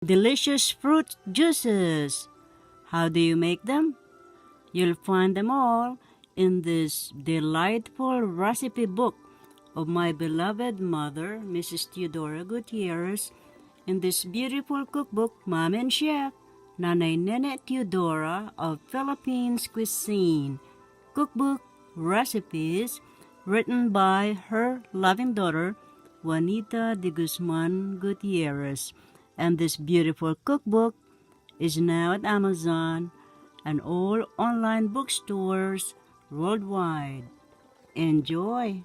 delicious fruit juices. How do you make them? You'll find them all in this delightful recipe book of my beloved mother, Mrs. Teodora Gutierrez, in this beautiful cookbook, Mom and Chef, Nanay Nene Teodora of Philippines Cuisine, cookbook recipes written by her loving daughter, Juanita de Guzman Gutierrez. And this beautiful cookbook is now at Amazon and all online bookstores worldwide. Enjoy!